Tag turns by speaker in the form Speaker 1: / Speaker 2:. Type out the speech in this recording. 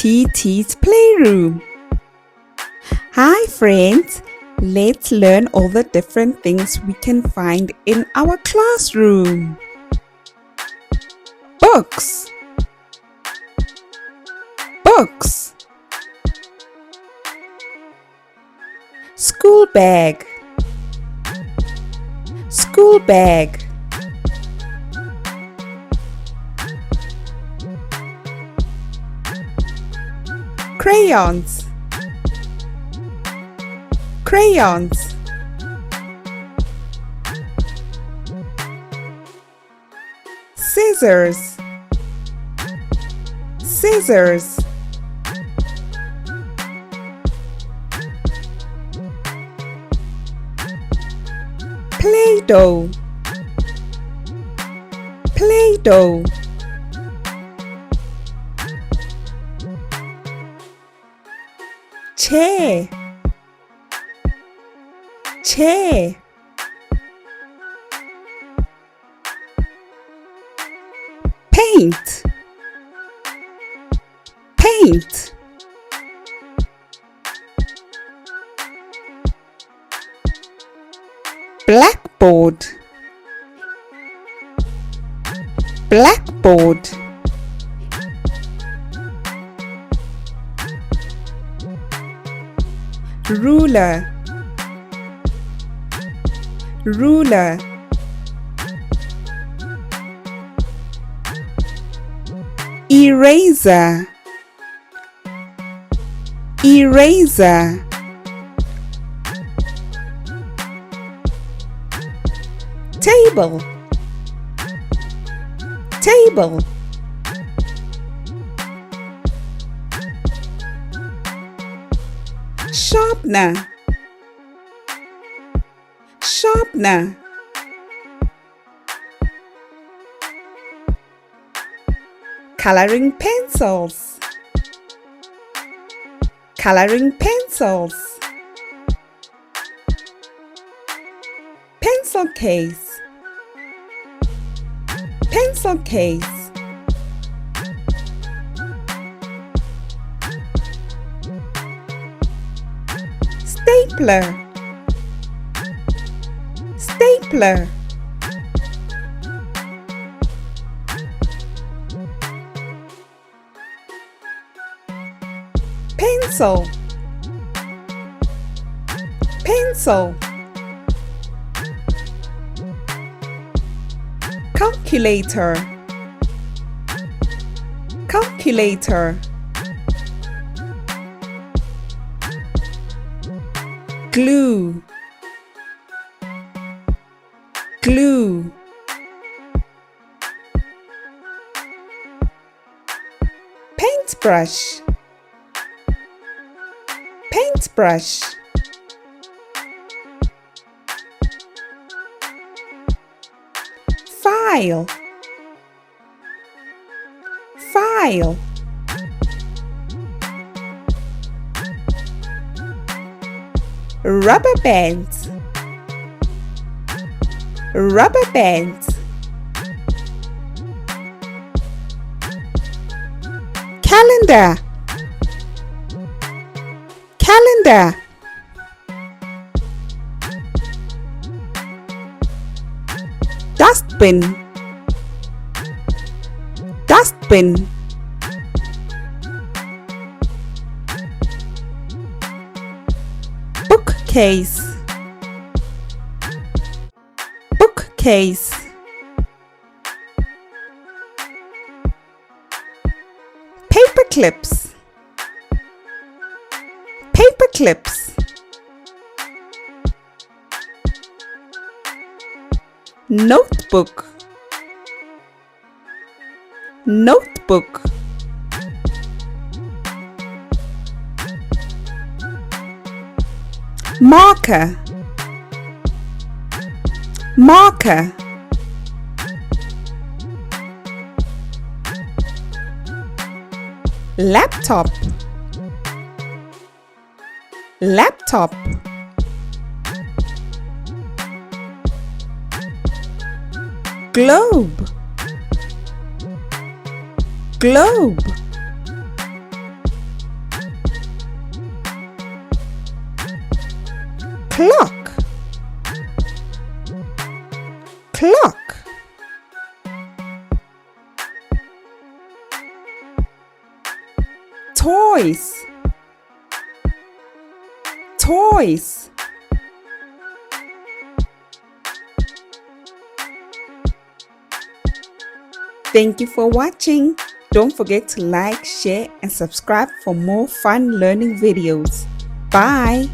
Speaker 1: TT's Playroom. Hi friends, let's learn all the different things we can find in our classroom. Books, books. School bag, school bag. Crayons, crayons. Scissors, scissors. Play-Doh, Play-Doh. Chair, chair. Paint, paint. Blackboard, blackboard. Ruler, ruler. Eraser, eraser. Table, table. Sharpener, sharpener. Coloring pencils, coloring pencils. Pencil case, pencil case. Stapler, stapler. Pencil, pencil. Calculator, calculator. Glue, glue. Paintbrush, paintbrush. File, file. Rubber bands, rubber bands. Calendar, calendar. Dustbin, dustbin. Bookcase, bookcase. Paper clips, paper clips. Notebook, notebook. Marker, marker. Laptop, laptop. Globe, globe. clock, clock. Toys, toys. Thank you for watching. Don't forget to like, share, and subscribe for more fun learning videos. Bye.